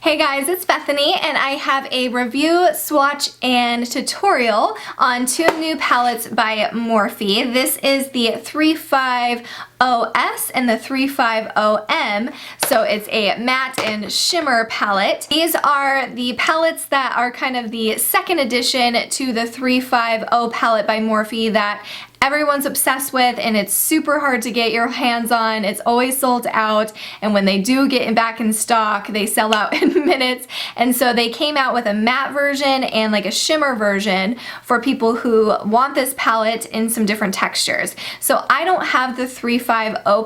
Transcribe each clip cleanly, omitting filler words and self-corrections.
Hey guys, it's Bethany and I have a review, swatch, and tutorial on two new palettes by Morphe. This is the 350S and the 350M, so it's a matte and shimmer palette. These are the palettes that are kind of the second addition to the 350 palette by Morphe that everyone's obsessed with, and it's super hard to get your hands on. It's always sold out, and when they do get back in stock, they sell out in minutes. And so they came out with a matte version and like a shimmer version for people who want this palette in some different textures. So I don't have the 350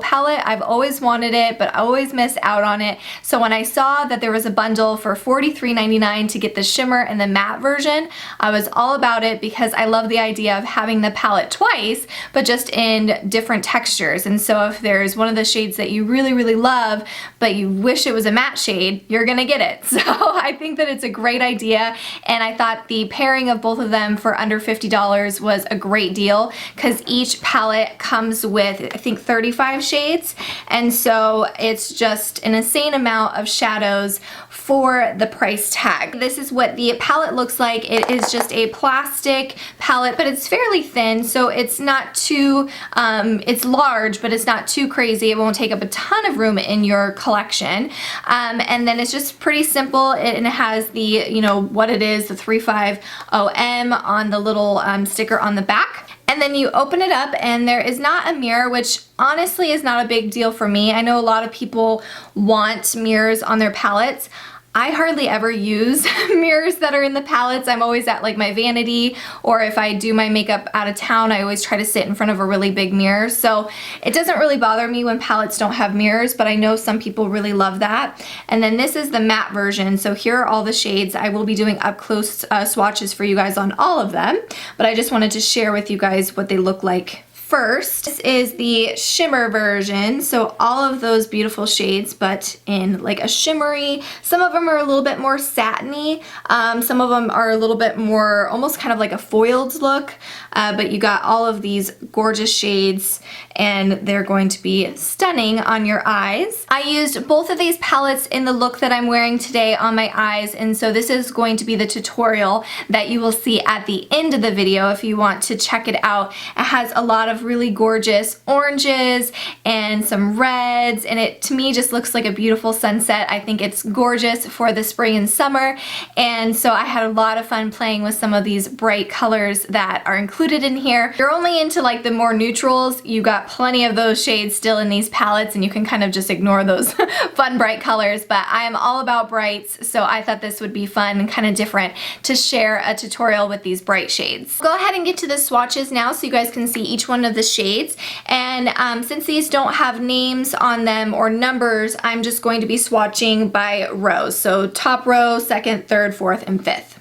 palette. I've always wanted it, but I always miss out on it. So when I saw that there was a bundle for $43.99 to get the shimmer and the matte version, I was all about it because I love the idea of having the palette twice, but just in different textures. And so if there's one of the shades that you really love, but you wish it was a matte shade, you're gonna get it. So I think that it's a great idea, and I thought the pairing of both of them for under $50 was a great deal because each palette comes with, I think, 35 shades, and so it's just an insane amount of shadows for the price tag. This is what the palette looks like. It is just a plastic palette, but it's fairly thin, so it's not too, it's large, but it's not too crazy. It won't take up a ton of room in your collection. And then it's just pretty simple, and it has the, you know, what it is, the 350M on the little sticker on the back. And then you open it up and there is not a mirror, which honestly is not a big deal for me. I know a lot of people want mirrors on their palettes. I hardly ever use mirrors that are in the palettes. I'm always at like my vanity, or if I do my makeup out of town, I always try to sit in front of a really big mirror. So it doesn't really bother me when palettes don't have mirrors, but I know some people really love that. And then this is the matte version. So here are all the shades. I will be doing up close swatches for you guys on all of them, but I just wanted to share with you guys what they look like. First, this is the shimmer version, so all of those beautiful shades, but in like a shimmery. Some of them are a little bit more satiny, some of them are a little bit more almost kind of like a foiled look, but you got all of these gorgeous shades, and they're going to be stunning on your eyes. I used both of these palettes in the look that I'm wearing today on my eyes, and so this is going to be the tutorial that you will see at the end of the video if you want to check it out. It has a lot of really gorgeous oranges and some reds, and it to me just looks like a beautiful sunset. I think it's gorgeous for the spring and summer, and so I had a lot of fun playing with some of these bright colors that are included in here. If you're only into like the more neutrals, you got plenty of those shades still in these palettes, and you can kind of just ignore those fun bright colors, but I am all about brights, so I thought this would be fun and kind of different to share a tutorial with these bright shades. Go ahead and get to the swatches now so you guys can see each one of the shades, and since these don't have names on them or numbers, I'm just going to be swatching by rows, so top row, second, third, fourth, and fifth.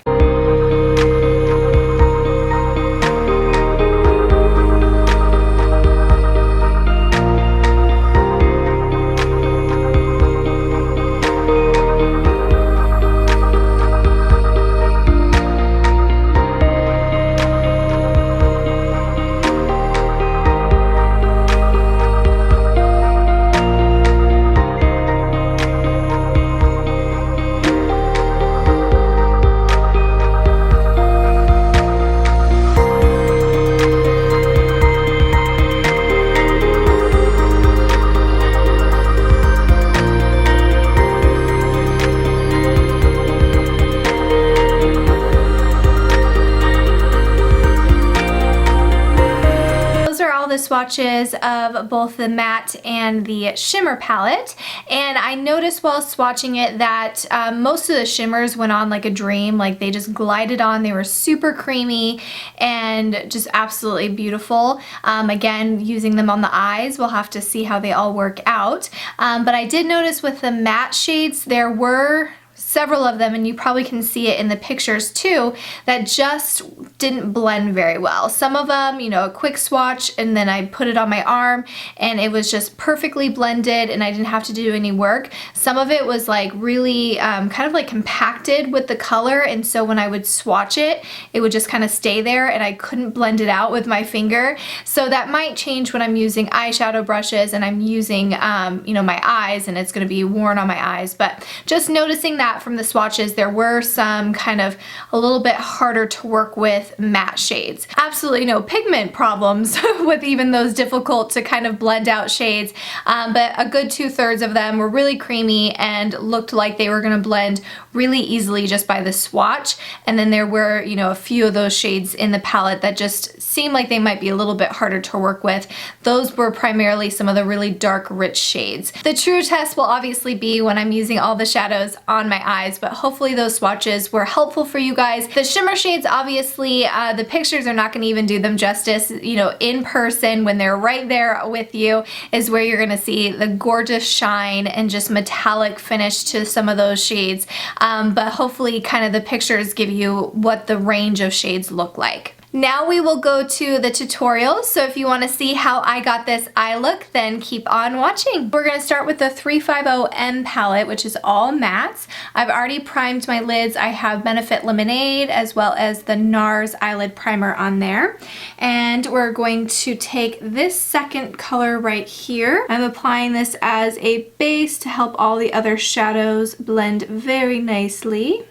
The swatches of both the matte and the shimmer palette, and I noticed while swatching it that most of the shimmers went on like a dream, like they just glided on. They were super creamy and just absolutely beautiful. Again, using them on the eyes, we'll have to see how they all work out, but I did notice with the matte shades there were several of them, and you probably can see it in the pictures too, that just didn't blend very well. Some of them, you know, a quick swatch and then I put it on my arm and it was just perfectly blended and I didn't have to do any work. Some of it was like really kind of like compacted with the color, and so when I would swatch it, it would just kind of stay there and I couldn't blend it out with my finger. So that might change when I'm using eyeshadow brushes and I'm using you know, my eyes, and it's going to be worn on my eyes. But just noticing that that from the swatches, there were some kind of a little bit harder to work with matte shades. Absolutely no pigment problems with even those difficult to kind of blend out shades, but a good 2/3 of them were really creamy and looked like they were going to blend really easily just by the swatch. And then there were, you know, a few of those shades in the palette that just seemed like they might be a little bit harder to work with. Those were primarily some of the really dark, rich shades. The true test will obviously be when I'm using all the shadows on my eyes, but hopefully those swatches were helpful for you guys. The shimmer shades, obviously, the pictures are not going to even do them justice. You know, in person, when they're right there with you, is where you're going to see the gorgeous shine and just metallic finish to some of those shades. But hopefully kind of the pictures give you what the range of shades look like. Now we will go to the tutorial, so if you want to see how I got this eye look, then keep on watching. We're going to start with the 350M palette, which is all mattes. I've already primed my lids. I have Benefit Lemonade as well as the Nars eyelid primer on there. And we're going to take this second color right here. I'm applying this as a base to help all the other shadows blend very nicely.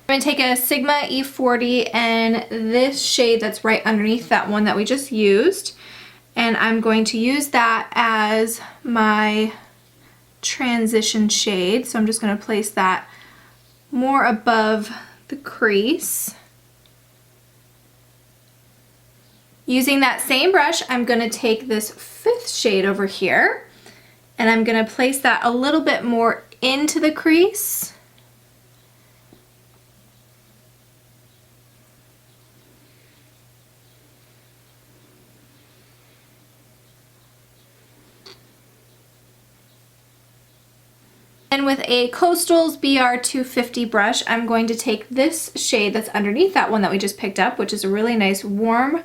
I'm going to take a Sigma E40 and this shade that's right underneath that one that we just used, and I'm going to use that as my transition shade. So I'm just going to place that more above the crease. Using that same brush, I'm going to take this fifth shade over here and I'm going to place that a little bit more into the crease. And with a Coastal's BR250 brush, I'm going to take this shade that's underneath that one that we just picked up, which is a really nice warm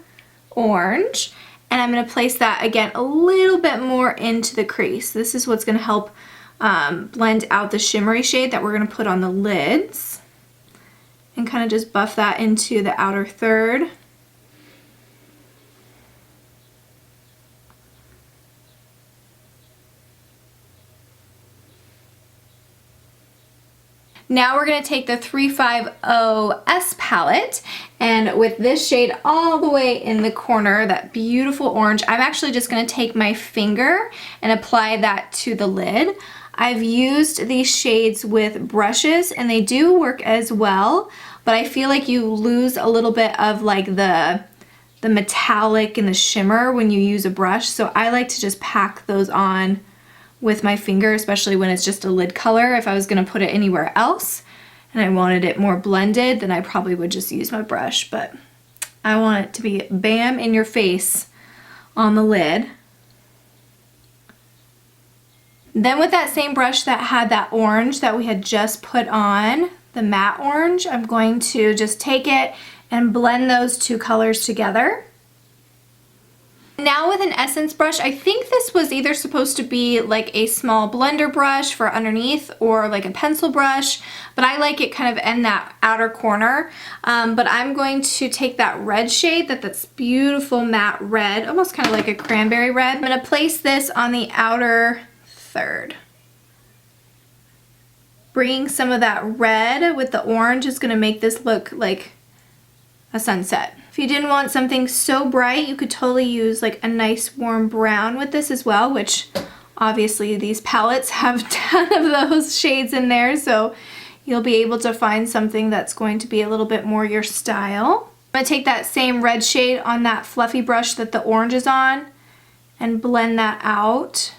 orange, and I'm going to place that again a little bit more into the crease. This is what's going to help blend out the shimmery shade that we're going to put on the lids, and kind of just buff that into the outer third. Now we're going to take the 350S palette, and with this shade all the way in the corner, that beautiful orange, I'm actually just going to take my finger and apply that to the lid. I've used these shades with brushes and they do work as well, but I feel like you lose a little bit of like the metallic and the shimmer when you use a brush, so I like to just pack those on with my finger, especially when it's just a lid color. If I was going to put it anywhere else and I wanted it more blended, then I probably would just use my brush, but I want it to be bam in your face on the lid. Then with that same brush that had that orange that we had just put on, the matte orange, I'm going to just take it and blend those two colors together. Now with an essence brush, I think this was either supposed to be like a small blender brush for underneath or like a pencil brush, but I like it kind of in that outer corner. But I'm going to take that red shade, that's beautiful matte red, almost kind of like a cranberry red. I'm going to place this on the outer third. Bringing some of that red with the orange is going to make this look like a sunset. If you didn't want something so bright, you could totally use like a nice warm brown with this as well, which obviously these palettes have a ton of those shades in there, so you'll be able to find something that's going to be a little bit more your style. I'm going to take that same red shade on that fluffy brush that the orange is on and blend that out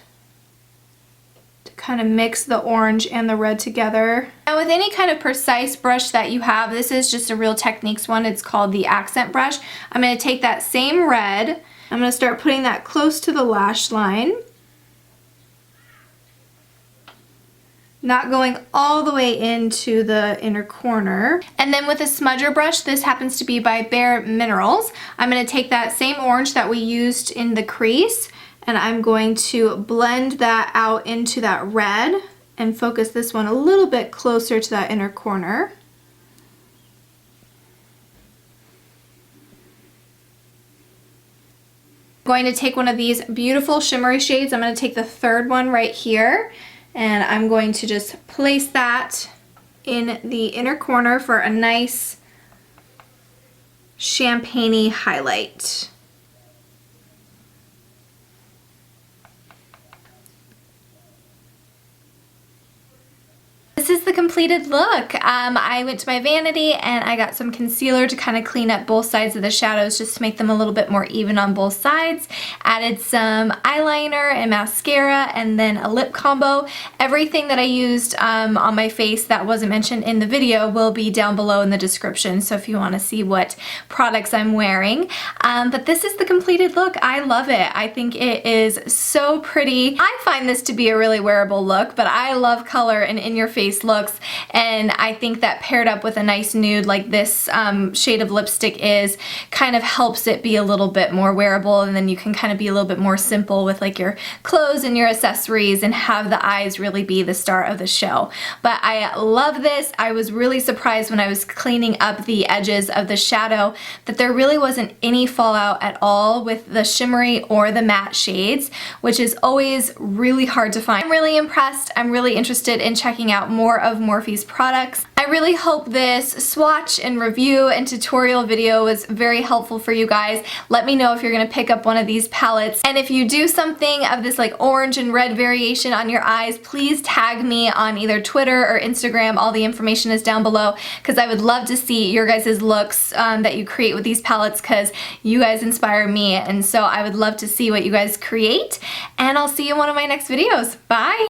to kind of mix the orange and the red together. Now with any kind of precise brush that you have, this is just a Real Techniques one, it's called the accent brush. I'm going to take that same red, I'm going to start putting that close to the lash line. Not going all the way into the inner corner. And then with a smudger brush, this happens to be by Bare Minerals, I'm going to take that same orange that we used in the crease and I'm going to blend that out into that red and focus this one a little bit closer to that inner corner. going to take one of these beautiful shimmery shades. I'm going to take the third one right here, and I'm going to just place that in the inner corner for a nice champagne-y highlight. This is the completed look. I went to my vanity and I got some concealer to kind of clean up both sides of the shadows just to make them a little bit more even on both sides. Added some eyeliner and mascara and then a lip combo. Everything that I used on my face that wasn't mentioned in the video will be down below in the description, so if you want to see what products I'm wearing. But this is the completed look. I love it. I think it is so pretty. I find this to be a really wearable look, but I love color and in-your-face looks, and I think that paired up with a nice nude like this shade of lipstick is, kind of helps it be a little bit more wearable, and then you can kind of be a little bit more simple with like your clothes and your accessories and have the eyes really be the star of the show. But I love this. I was really surprised when I was cleaning up the edges of the shadow that there really wasn't any fallout at all with the shimmery or the matte shades, which is always really hard to find. I'm really impressed. I'm really interested in checking out more of Morphe's products. I really hope this swatch and review and tutorial video was very helpful for you guys. Let me know if you're going to pick up one of these palettes, and if you do something of this like orange and red variation on your eyes, please tag me on either Twitter or Instagram. All the information is down below, because I would love to see your guys' looks that you create with these palettes, because you guys inspire me, and so I would love to see what you guys create, and I'll see you in one of my next videos. Bye!